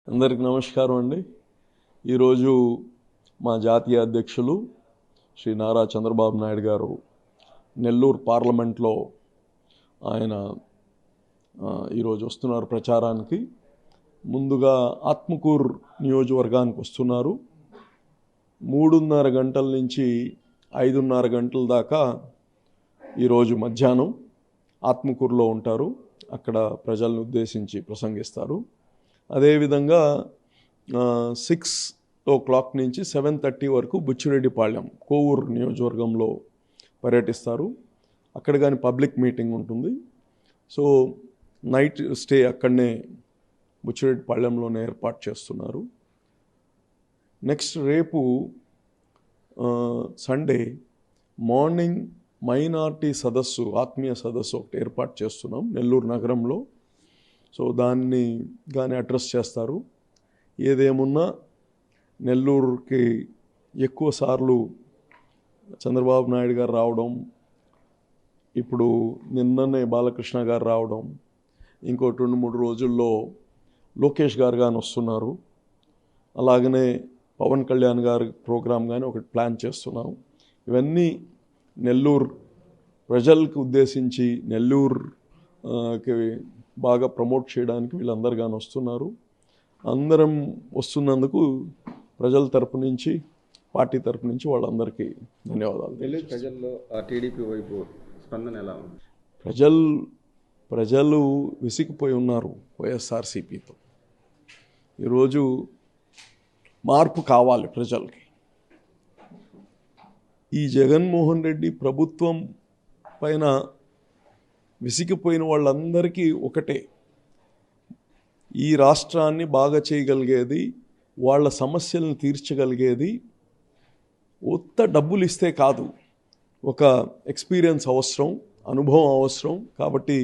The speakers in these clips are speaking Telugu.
అందరికి నమస్కారం అండి. ఈరోజు మా జాతీయ అధ్యక్షులు శ్రీ నారా చంద్రబాబు నాయుడు గారు నెల్లూరు పార్లమెంట్లో ఆయన ఈరోజు వస్తున్నారు ప్రచారానికి. ముందుగా ఆత్మకూరు నియోజకవర్గానికి వస్తున్నారు. 3:30 గంటల నుంచి 5:30 గంటల దాకా ఈరోజు మధ్యాహ్నం ఆత్మకూరులో ఉంటారు. అక్కడ ప్రజలను ఉద్దేశించి ప్రసంగిస్తారు. అదేవిధంగా 6 నుంచి 7:30 వరకు బుచ్చిరెడ్డిపాళెం కోవూరు నియోజకవర్గంలో పర్యటిస్తారు. అక్కడ కానీ పబ్లిక్ మీటింగ్ ఉంటుంది. సో నైట్ స్టే అక్కడనే బుచ్చిరెడ్డిపాళెంలోనే ఏర్పాటు చేస్తున్నారు. నెక్స్ట్ రేపు సండే మార్నింగ్ మైనార్టీ సదస్సు, ఆత్మీయ సదస్సు ఒకటి ఏర్పాటు చేస్తున్నాం నెల్లూరు నగరంలో. సో దాన్ని కానీ అడ్రస్ చేస్తారు. ఏదేమున్నా నెల్లూరుకి ఎక్కువ సార్లు చంద్రబాబు నాయుడు గారు రావడం, ఇప్పుడు నిన్ననే బాలకృష్ణ గారు రావడం, ఇంకో 2-3 రోజుల్లో లోకేష్ గారు కానీ వస్తున్నారు. అలాగనే పవన్ కళ్యాణ్ గారి ప్రోగ్రాం కానీ ఒకటి ప్లాన్ చేస్తున్నాం. ఇవన్నీ నెల్లూరు ప్రజలకు ఉద్దేశించి నెల్లూరుకి బాగా ప్రమోట్ చేయడానికి వీళ్ళందరూ కానీ వస్తున్నారు. అందరం వస్తున్నందుకు ప్రజల తరపు నుంచి, పార్టీ తరపు నుంచి వాళ్ళందరికీ ధన్యవాదాలు. నెల్లూరు ప్రజల్లో టీడీపీ వైపు స్పందన ఎలా ఉంది? ప్రజలు విసిగిపోయి ఉన్నారు వైఎస్ఆర్సీపీతో. ఈరోజు మార్పు కావాలి ప్రజలకి. ఈ జగన్మోహన్ రెడ్డి ప్రభుత్వం పైన విసిగిపోయిన వాళ్ళందరికీ ఒకటే, ఈ రాష్ట్రాన్ని బాగా చేయగలిగేది, వాళ్ళ సమస్యలను తీర్చగలిగేది ఉత్త డబ్బులు ఇస్తే కాదు, ఒక ఎక్స్పీరియన్స్ అవసరం, అనుభవం అవసరం. కాబట్టి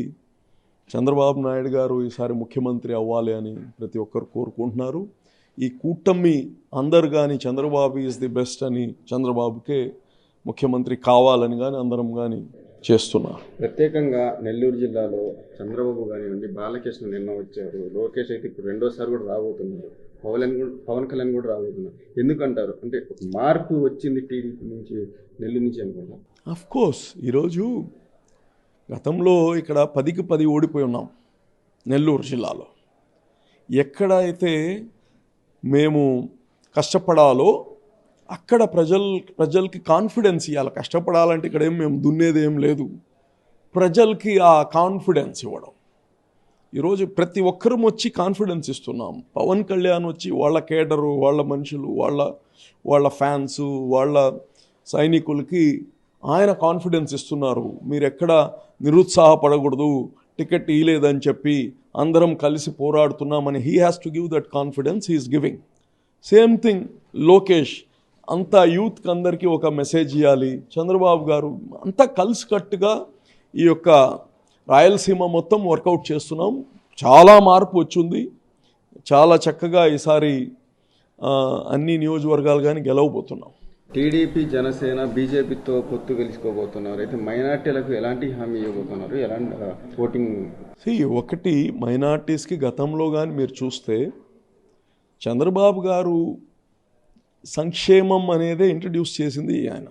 చంద్రబాబు నాయుడు గారు ఈసారి ముఖ్యమంత్రి అవ్వాలి అని ప్రతి ఒక్కరు కోరుకుంటున్నారు. ఈ కూటమి అందరు కానీ చంద్రబాబు ఈజ్ ది బెస్ట్ అని, చంద్రబాబుకే ముఖ్యమంత్రి కావాలని కానీ అందరం కానీ చేస్తున్నారు. ప్రత్యేకంగా నెల్లూరు జిల్లాలో చంద్రబాబు కానివ్వండి, బాలకృష్ణ నిన్న వచ్చారు, లోకేష్ అయితే ఇప్పుడు రెండోసారి కూడా రాబోతున్నారు, పవన్ కళ్యాణ్ కూడా రాబోతున్నారు. ఎందుకంటారు? అంటే ఒక మార్పు వచ్చింది టీడీపీ నుంచి, నెల్లూరు నుంచి అనుకుంటా. ఆఫ్ కోర్స్ ఈరోజు గతంలో ఇక్కడ 10కి 10 ఓడిపోయి ఉన్నాం నెల్లూరు జిల్లాలో. ఎక్కడైతే మేము కష్టపడాలో అక్కడ ప్రజలకి కాన్ఫిడెన్స్ ఇవ్వాలి. కష్టపడాలంటే ఇక్కడ మేము దున్నేది ఏం లేదు, ప్రజలకి ఆ కాన్ఫిడెన్స్ ఇవ్వడం. ఈరోజు ప్రతి ఒక్కరం వచ్చి కాన్ఫిడెన్స్ ఇస్తున్నాం. పవన్ కళ్యాణ్ వచ్చి వాళ్ళ కేడరు, వాళ్ళ మనుషులు, వాళ్ళ ఫ్యాన్సు, వాళ్ళ సైనికులకి ఆయన కాన్ఫిడెన్స్ ఇస్తున్నారు. మీరు ఎక్కడ నిరుత్సాహపడకూడదు, టికెట్ ఇవ్వలేదని చెప్పి అందరం కలిసి పోరాడుతున్నామని he has to give that confidence, he is giving. Same thing Lokesh, అంతా యూత్కి అందరికీ ఒక మెసేజ్ ఇవ్వాలి. చంద్రబాబు గారు అంతా కలిసికట్టుగా ఈ యొక్క రాయలసీమ మొత్తం వర్కౌట్ చేస్తున్నాం. చాలా మార్పు వచ్చింది. చాలా చక్కగా ఈసారి అన్ని నియోజకవర్గాలు కానీ గెలవబోతున్నాం. టీడీపీ, జనసేన, బీజేపీతో పొత్తు గెలుచుకోబోతున్నారు. అయితే మైనార్టీలకు ఎలాంటి హామీ ఇవ్వబోతున్నారు? ఎలాంటి ఓటింగ్? ఒకటి, మైనార్టీస్కి గతంలో కానీ మీరు చూస్తే చంద్రబాబు గారు సంక్షేమం అనేదే ఇంట్రడ్యూస్ చేసింది ఆయన.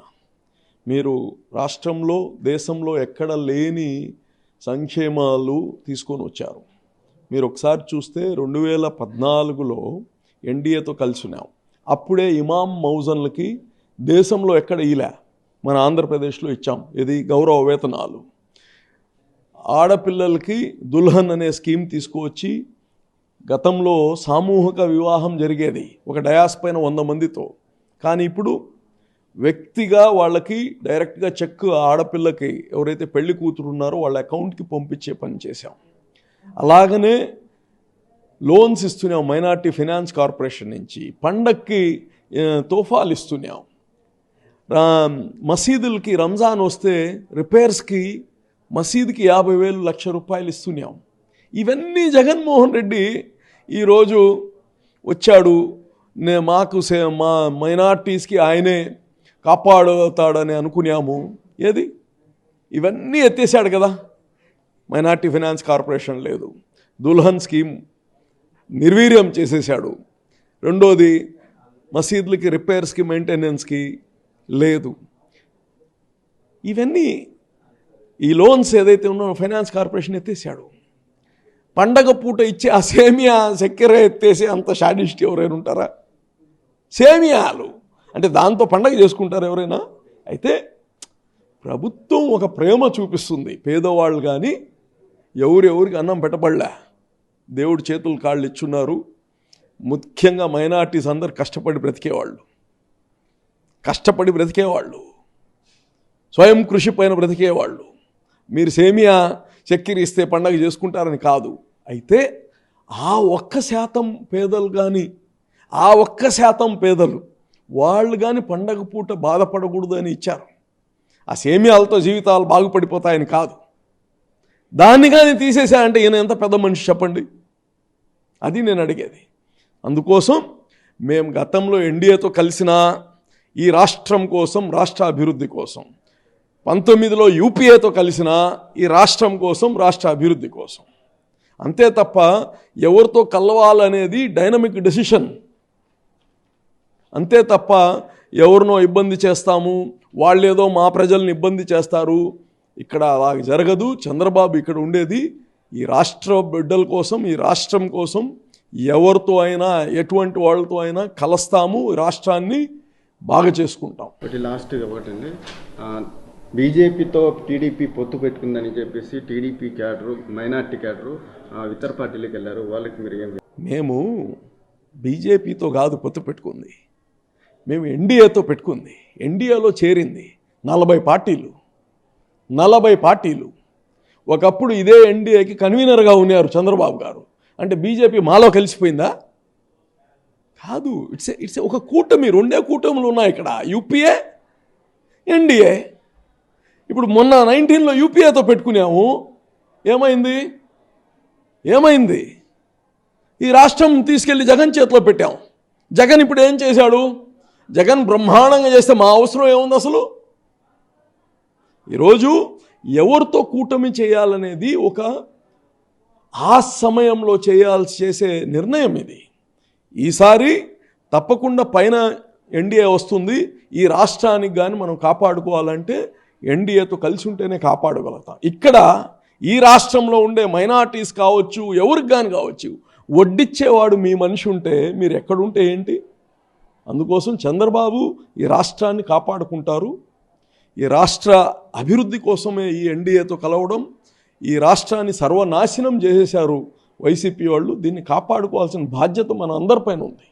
మీరు రాష్ట్రంలో, దేశంలో ఎక్కడ లేని సంక్షేమాలు తీసుకొని వచ్చారు. మీరు ఒకసారి చూస్తే 2014లో ఎన్డీఏతో కలిసి ఉన్నాం. అప్పుడే ఇమాం మౌజన్లకి దేశంలో ఎక్కడ ఇలా మన ఆంధ్రప్రదేశ్లో ఇచ్చాం. ఇది గౌరవ వేతనాలు. ఆడపిల్లలకి దుల్హన్ అనే స్కీమ్ తీసుకువచ్చి గతంలో సామూహిక వివాహం జరిగేది ఒక డయాస్ పైన 100 మందితో. కానీ ఇప్పుడు వ్యక్తిగా వాళ్ళకి డైరెక్ట్గా చెక్ ఆడపిల్లకి ఎవరైతే పెళ్లి కూతురు ఉన్నారో వాళ్ళ అకౌంట్కి పంపించే పని చేశాం. అలాగనే లోన్స్ ఇస్తున్నాం మైనార్టీ ఫైనాన్స్ కార్పొరేషన్ నుంచి. పండక్కి తోఫాలు ఇస్తున్నాం. మసీదులకి రంజాన్ వస్తే రిపేర్స్కి మసీదుకి 50,000 లక్ష రూపాయలు ఇస్తున్నాం. ఇవన్నీ జగన్మోహన్ రెడ్డి ఈరోజు వచ్చాడు, మాకు మా మైనార్టీస్కి ఆయనే కాపాడుతాడని అనుకున్నాము. ఏది ఇవన్నీ ఎత్తేసాడు కదా. మైనార్టీ ఫైనాన్స్ కార్పొరేషన్ లేదు, దుల్హన్ స్కీమ్ నిర్వీర్యం చేసేసాడు. రెండోది మసీదులకి రిపేర్స్కి మెయింటెనెన్స్కి లేదు. ఇవన్నీ ఈ లోన్స్ ఏదైతే ఉన్నాయో ఫైనాన్స్ కార్పొరేషన్ ఎత్తేసాడు. పండగ పూట ఇచ్చే ఆ సేమియా చక్కెర ఎత్తేసి అంత షాడిస్ట్ ఎవరైనా ఉంటారా? సేమియాలు అంటే దాంతో పండగ చేసుకుంటారు ఎవరైనా? అయితే ప్రభుత్వం ఒక ప్రేమ చూపిస్తుంది. పేదవాళ్ళు కానీ ఎవరికి అన్నం పెట్టబడలే, దేవుడి చేతులు కాళ్ళు ఇచ్చున్నారు. ముఖ్యంగా మైనార్టీస్ అందరు కష్టపడి బ్రతికేవాళ్ళు, స్వయం కృషి పైన బ్రతికేవాళ్ళు. మీరు సేమియా చక్కెర ఇస్తే పండగ చేసుకుంటారని కాదు. అయితే ఆ 1% పేదలు కానీ వాళ్ళు కానీ పండగ పూట బాధపడకూడదు అని ఇచ్చారు. ఆ సేమియాలతో జీవితాలు బాగుపడిపోతాయని కాదు. దాన్ని కానీ తీసేసారంటే ఈయన ఎంత పెద్ద మనిషి చెప్పండి. అది నేను అడిగేది. అందుకోసం మేము గతంలో ఎన్డీఏతో కలిసిన ఈ రాష్ట్రం కోసం, రాష్ట్ర అభివృద్ధి కోసం, 19లో యూపీఏతో కలిసిన ఈ రాష్ట్రం కోసం, రాష్ట్ర అభివృద్ధి కోసం. అంతే తప్ప ఎవరితో కలవాలనేది డైనమిక్ డెసిషన్. అంతే తప్ప ఎవరినో ఇబ్బంది చేస్తాము, వాళ్ళేదో మా ప్రజల్ని ఇబ్బంది చేస్తారు, ఇక్కడ అలా జరగదు. చంద్రబాబు ఇక్కడ ఉండేది ఈ రాష్ట్ర బిడ్డల కోసం, ఈ రాష్ట్రం కోసం. ఎవరితో అయినా, ఎటువంటి వాళ్ళతో అయినా కలుస్తాము, రాష్ట్రాన్ని బాగా చేసుకుంటాం. ఒకటండి, బీజేపీతో టీడీపీ పొత్తు పెట్టుకుందని చెప్పేసి టీడీపీ క్యాడరు, మైనార్టీ క్యాడరు ఇతర పార్టీలకు వెళ్ళారు. వాళ్ళకి మీరు ఏం? మేము బీజేపీతో కాదు పొత్తు పెట్టుకుంది, మేము ఎన్డీఏతో పెట్టుకుంది. ఎన్డీఏలో చేరింది 40 పార్టీలు. ఒకప్పుడు ఇదే ఎన్డీఏకి కన్వీనర్గా ఉన్నారు చంద్రబాబు గారు. అంటే బీజేపీ మాలో కలిసిపోయిందా? కాదు. ఇట్స్ ఒక కూటమి, 2 కూటములు ఉన్నాయి ఇక్కడ, యూపీఏ, ఎన్డీఏ. ఇప్పుడు మొన్న 19లో యూపీఏతో పెట్టుకున్నాము. ఏమైంది? ఈ రాష్ట్రం తీసుకెళ్ళి జగన్ చేతిలో పెట్టాం. జగన్ ఇప్పుడు ఏం చేశాడు? జగన్ బ్రహ్మాండంగా చేస్తే మా అవసరం ఏముంది అసలు? ఈరోజు ఎవరితో కూటమి చేయాలనేది ఒక ఆ సమయంలో చేసే నిర్ణయం ఇది. ఈసారి తప్పకుండా పైన ఎన్డీఏ వస్తుంది. ఈ రాష్ట్రానికి కానీ మనం కాపాడుకోవాలంటే ఎన్డీఏతో కలిసి ఉంటేనే కాపాడగలుగుతాం. ఇక్కడ ఈ రాష్ట్రంలో ఉండే మైనార్టీస్ కావచ్చు, ఎవరికి కానీ కావచ్చు, వడ్డిచ్చేవాడు మీ మనిషి ఉంటే మీరు ఎక్కడుంటే ఏంటి? అందుకోసం చంద్రబాబు ఈ రాష్ట్రాన్ని కాపాడుకుంటారు. ఈ రాష్ట్ర అభివృద్ధి కోసమే ఈ ఎన్డీఏతో కలవడం. ఈ రాష్ట్రాన్ని సర్వనాశనం చేసేశారు వైసీపీ వాళ్ళు. దీన్ని కాపాడుకోవాల్సిన బాధ్యత మన అందరిపైన ఉంది.